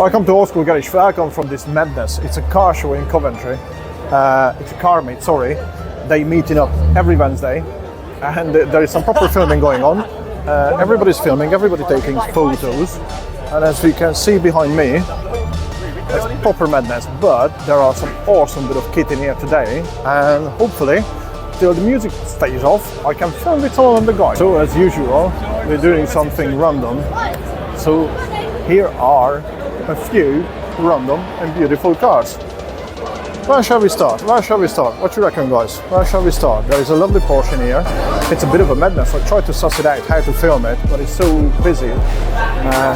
Welcome to Old School Garage. Welcome from this madness. It's a car show in Coventry. It's a car meet, sorry. They meeting up every Wednesday, and there is some proper filming going on. Everybody's filming, everybody taking photos, and as you can see behind me, it's proper madness. But there are some awesome bit of kit in here today, and hopefully, till the music stays off, I can film it all on the guide. So as usual, we're doing something random. So here are a few random and beautiful cars. Where shall we start? Where shall we start? What you reckon, guys? Where shall we start? There is a lovely Porsche in here. It's a bit of a madness. I tried to suss it out how to film it, but it's so busy.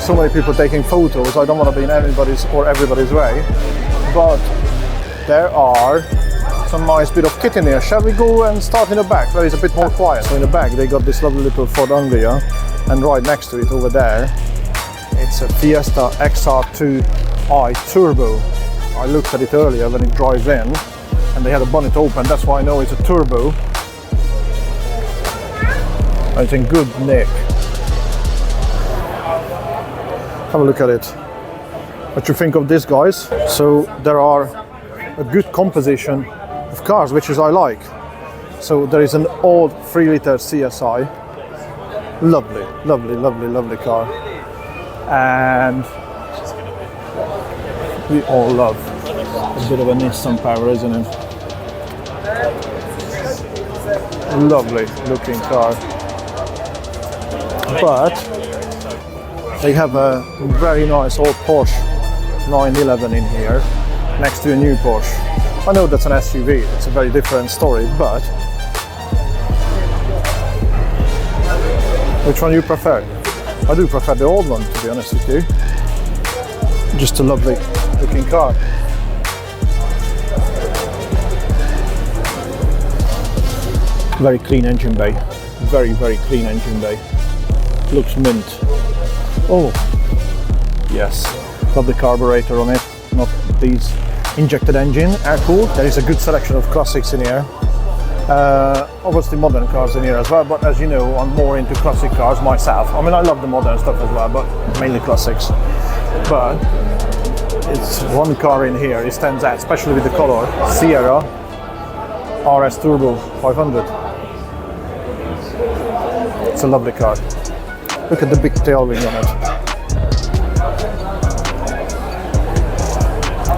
So many people taking photos. I don't want to be in anybody's or everybody's way. But there are some nice bit of kit in here. Shall we go and start in the back, where it's a bit more quiet? So in the back they got this lovely little Ford Anglia, and right next to it over there it's a Fiesta XR2i Turbo. I looked at it earlier when it drives in, and they had a bonnet open. That's why I know it's a turbo. And it's in good nick. Have a look at it. What you think of this, guys? So there are a good composition of cars, which is I like. So there is an old 3-liter CSI. Lovely, lovely, lovely, lovely car. And we all love a bit of a Nissan power, isn't it? Lovely looking car. But they have a very nice old Porsche 911 in here next to a new Porsche. I know that's an SUV, it's a very different story, but which one you prefer? I do prefer the old one, to be honest with you. Just a lovely looking car. Very clean engine bay. Very, very clean engine bay. Looks mint. Oh, yes. Lovely carburetor on it. Not these injected engine, air-cooled. There is a good selection of classics in here. Obviously modern cars in here as well, but as you know, I'm more into classic cars myself. I mean, I love the modern stuff as well, but mainly classics. But it's one car in here, it stands out, especially with the color. Sierra RS Turbo 500. It's a lovely car. Look at the big tail ring on it.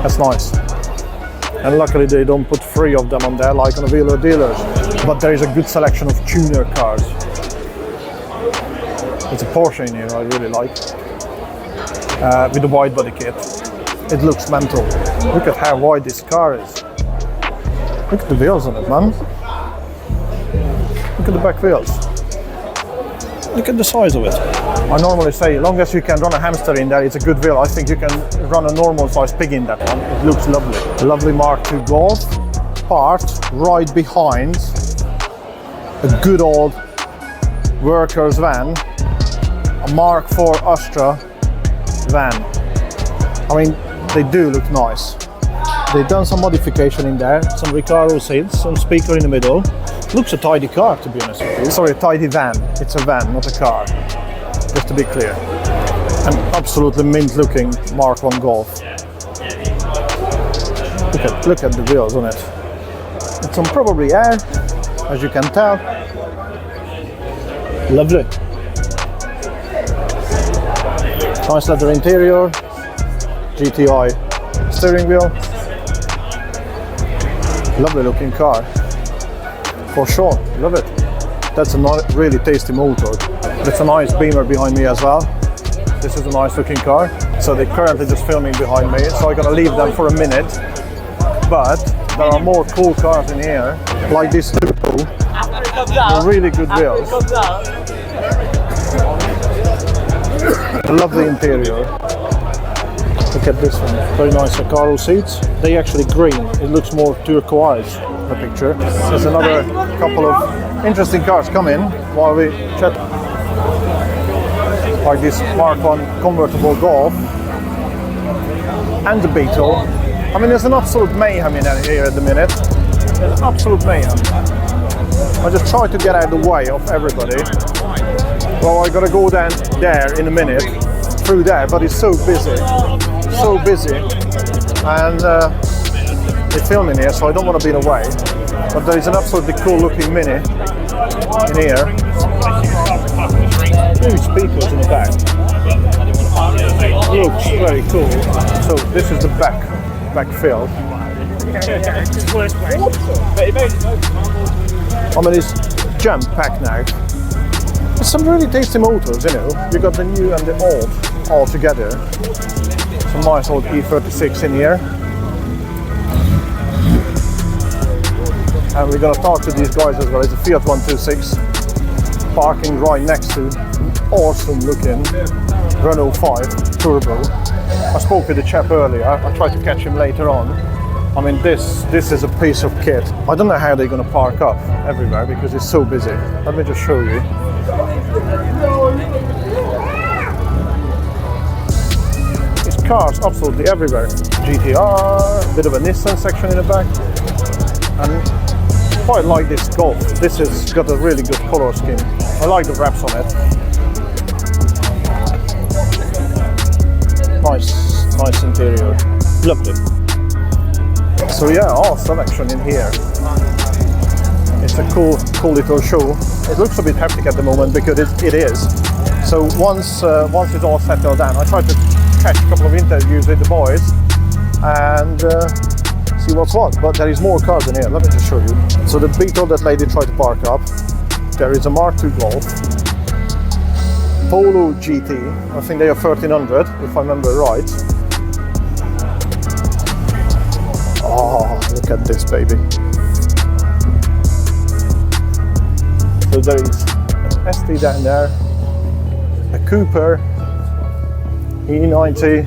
That's nice. And luckily they don't put 3 of them on there like on a wheeler dealers. But there is a good selection of tuner cars. It's a Porsche in here I really like. With the Widebody kit. It looks mental. Look at how wide this car is. Look at the wheels on it, man. Look at the back wheels. Look at the size of it. I normally say, as long as you can run a hamster in there, it's a good wheel. I think you can run a normal sized pig in that one. It looks lovely. A lovely Mark II Golf, parked right behind a good old worker's van, a Mark IV Astra van. I mean, they do look nice. They've done some modification in there, some Recaro seats, some speaker in the middle. Looks a tidy car, to be honest with you. Sorry, a tidy van. It's a van, not a car. Just to be clear. An absolutely mint looking Mark I Golf. Look at the wheels on it. It's on probably air, as you can tell. Lovely. Nice leather interior. GTI steering wheel. Lovely looking car. For sure, love it. That's a really tasty motor. There's a nice Beamer behind me as well. This is a nice looking car. So they're currently just filming behind me, so I'm gonna leave them for a minute. But there are more cool cars in here, like this Turbo. Really good wheels. A lovely interior. Look at this one, very nice Recaro seats. They actually green, it looks more turquoise in the picture. There's another couple of interesting cars coming while we chat. Like this Mark I convertible Golf and the Beetle. I mean, there's an absolute mayhem in here at the minute. There's absolute mayhem. I just try to get out of the way of everybody. Well, I gotta go down there in a minute, through there, but it's so busy. so busy, and they're filming here, so I don't want to be in the way. But there is an absolutely cool looking Mini in here. Huge speakers in the back. Looks very cool. So this is the back field. I mean, it's jam-packed now. There's some really tasty motors, you know. You got the new and the old all together. Some nice old E36 in here. And we're gonna talk to these guys as well. It's a Fiat 126 parking right next to an awesome looking Renault 5 Turbo. I spoke with the chap earlier. I tried to catch him later on. I mean, this is a piece of kit. I don't know how they're gonna park up everywhere because it's so busy. Let me just show you. There's cars absolutely everywhere. GTR, a bit of a Nissan section in the back. And I quite like this Golf. This has got a really good color scheme. I like the wraps on it. Nice interior. Lovely. So yeah, all selection in here. It's a cool little show. It looks a bit hectic at the moment because it is. So once it's all settled down, I tried to catch a couple of interviews with the boys and see what's what. But there is more cars in here. Let me just show you. So the Beetle that lady tried to park up. There is a Mark II Golf. Polo GT. I think they are 1300 if I remember right. Oh, look at this baby. So there is an ST down there, a Cooper, E22,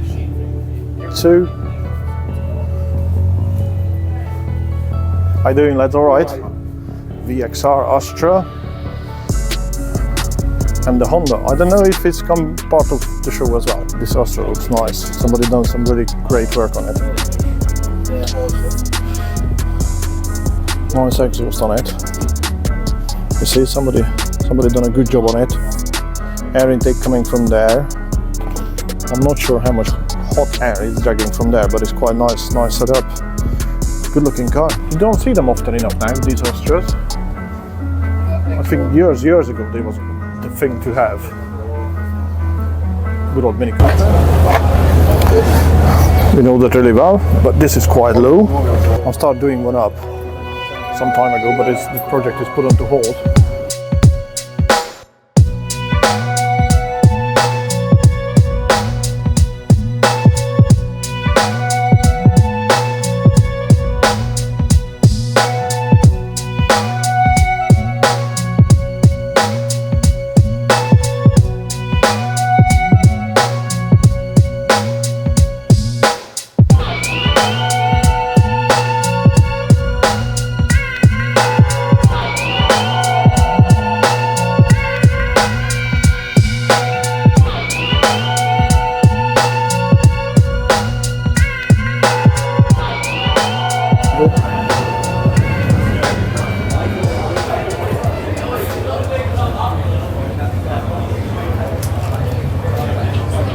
how you doing lads, alright? VXR Astra, and the Honda. I don't know if it's come part of the show as well. This Astra looks nice. Somebody done some really great work on it. Nice exhaust on it. You see, somebody done a good job on it. Air intake coming from there. I'm not sure how much hot air is dragging from there, but it's quite nice setup. Good looking car. You don't see them often enough now, these Astras. I think years ago they was the thing to have. Good old Mini Cooper. We know that really well, but this is quite low. I'll start doing one up some time ago, but the project is put on hold.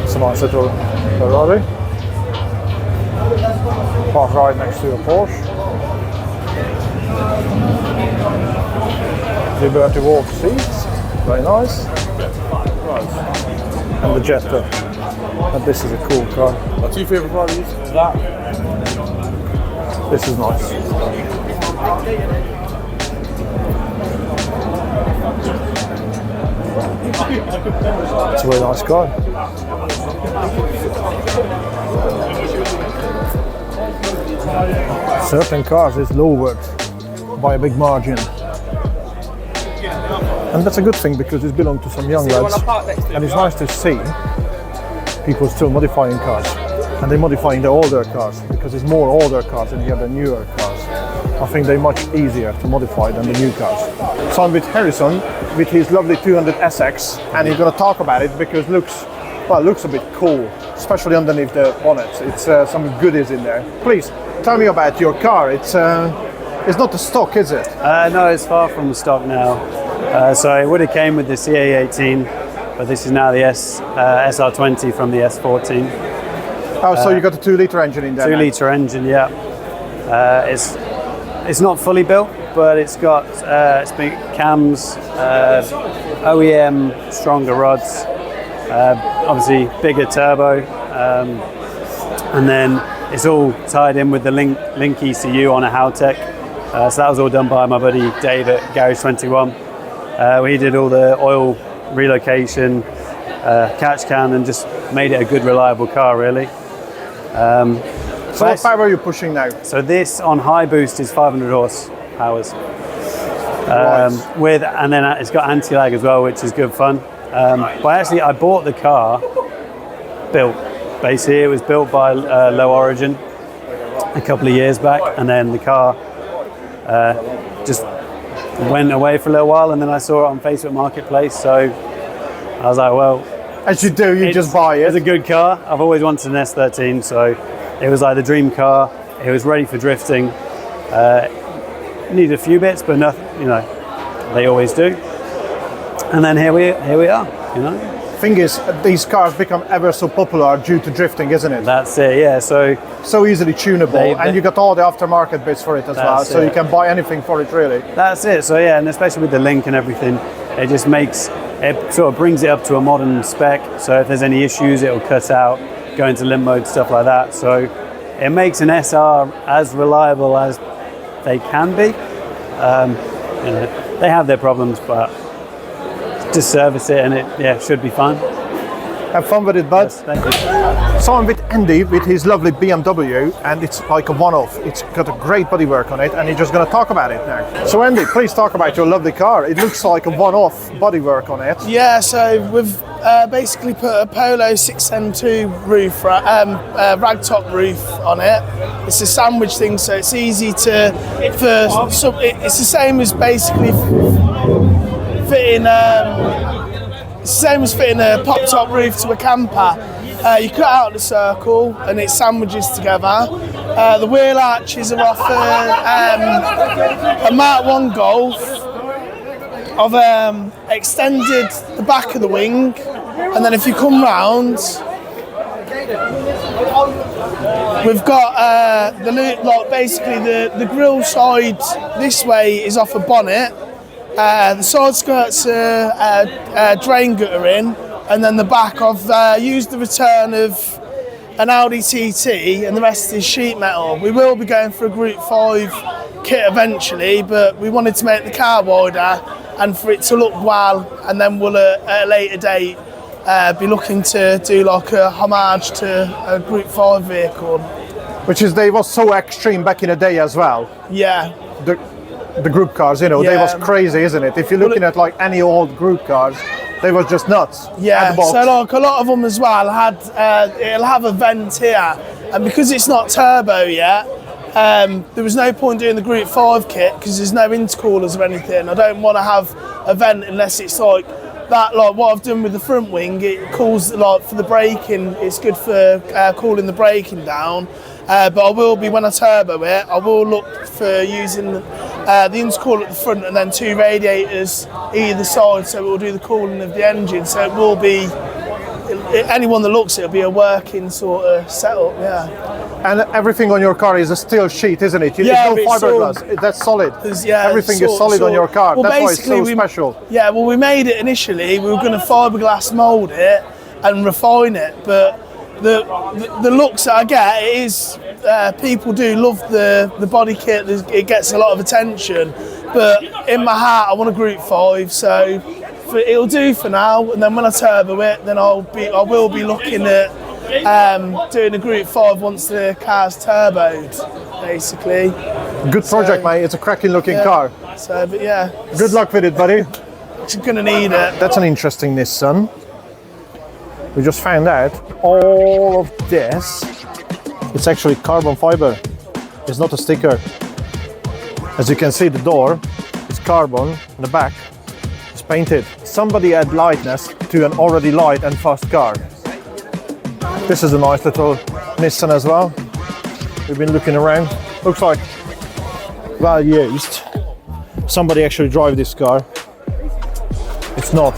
It's a nice little Ferrari. Parked right next to a Porsche. Liberty Wolf seats, very nice. And the Jetta. And this is a cool car. My two favourite Ferraris is that. This is nice. It's a very nice car. Certain cars is lowered by a big margin. And that's a good thing because it belongs to some young lads. And it's nice to see people still modifying cars. And they're modifying the older cars because there's more older cars in here than newer cars. I think they're much easier to modify than the new cars. So I'm with Harrison with his lovely 200 SX, and he's going to talk about it because it looks a bit cool, especially underneath the bonnet. It's some goodies in there. Please tell me about your car. It's not the stock, is it? No, it's far from the stock now. So it would have came with the CA18, but this is now the SR20 from the S14. Oh, so you got a 2-litre engine in there? 2-litre engine, yeah. It's not fully built, but it's got it's big cams, OEM stronger rods, obviously bigger turbo, and then it's all tied in with the Link ECU on a Howtech. So that was all done by my buddy Dave at Garage 21. We did all the oil relocation, catch can, and just made it a good, reliable car, really. So what power are you pushing now? So this on high boost is 500 horse powers. And then it's got anti-lag as well, which is good fun. But actually, I bought the car built. Basically, it was built by Low Origin a couple of years back, and then the car just went away for a little while, and then I saw it on Facebook Marketplace. So I was like, well, as you do, you just buy it. It's a good car. I've always wanted an S13, so it was like the dream car. It was ready for drifting. Needed a few bits, but nothing, you know, they always do. And then here we are, you know. Thing is, these cars become ever so popular due to drifting, isn't it? That's it, yeah. So easily tunable, and you got all the aftermarket bits for it as well, so you can buy anything for it, really. That's it. So yeah, and especially with the Link and everything, it just makes it sort of brings it up to a modern spec. So if there's any issues, it'll cut out, go into limp mode, stuff like that. So it makes an SR as reliable as they can be. You know, they have their problems, but just service it and it should be fine. Have fun with it, bud. Yes, thank you. So I'm with Andy with his lovely BMW, and it's like a one-off. It's got a great bodywork on it, and he's just going to talk about it now. So Andy, please talk about your lovely car. It looks like a one-off bodywork on it. Yeah, so we've basically put a Polo 6M2 roof, ragtop roof on it. It's a sandwich thing, so it's easy to, it's the same as basically fitting a pop-top roof to a camper. You cut out the circle and it sandwiches together. The wheel arches are off a Mk1 Golf. I've extended the back of the wing, and then if you come round, we've got basically the grille side this way is off a bonnet. The side skirts are drain gutter in, and then the back I've used the return of an Audi TT, and the rest is sheet metal. We will be going for a Group 5 kit eventually, but we wanted to make the car wider and for it to look well, and then we'll at a later date be looking to do like a homage to a Group 5 vehicle. Which is, they was so extreme back in the day as well. Yeah. The group cars, you know, they was crazy, isn't it? If you're looking at like any old group cars, they was just nuts. Yeah, so like a lot of them as well had, it'll have a vent here, and because it's not turbo yet, there was no point doing the Group 5 kit because there's no intercoolers or anything. I don't want to have a vent unless it's like that, like what I've done with the front wing. It cools, like for the braking, it's good for cooling the braking down. But I will be, when I turbo it, I will look for using the intercooler at the front and then 2 radiators either side, so it will do the cooling of the engine. So it will be, anyone that looks at it will be a working sort of setup, yeah. And everything on your car is a steel sheet, isn't it? There's no fiberglass. That's solid. Yeah, everything is solid on your car. Well, that's why it's so special. Yeah, well, we made it initially. We were going to fiberglass mould it and refine it, but the looks that I get, it is people do love the body kit. It gets a lot of attention, but in my heart I want a Group 5, so it'll do for now. And then when I turbo it, then I will be looking at doing a Group 5 once the car's turboed, basically. Good project, mate. It's a cracking looking car. So, but yeah. Good luck with it, buddy. You're gonna need it. That's an interesting Nissan. We just found out all of this, it's actually carbon fiber. It's not a sticker. As you can see, the door is carbon, and the back is painted. Somebody add lightness to an already light and fast car. This is a nice little Nissan as well. We've been looking around. Looks like well used. Somebody actually drive this car. It's not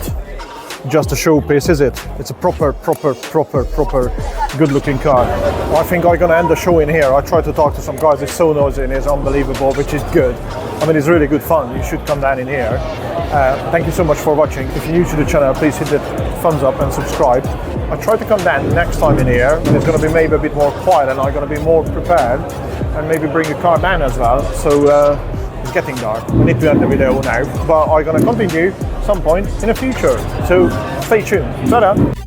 just a showpiece, is it? It's a proper good looking car. I think I'm gonna end the show in here. I tried to talk to some guys, it's so noisy and it's unbelievable, which is good. I mean, it's really good fun. You should come down in here. Thank you so much for watching. If you're new to the channel, please hit the thumbs up and subscribe. I try to come down next time in here, but it's gonna be maybe a bit more quiet and I'm gonna be more prepared and maybe bring a car down as well. So it's getting dark. I need to end the video now, but I'm gonna continue some point in the future. So stay tuned. Ta-da!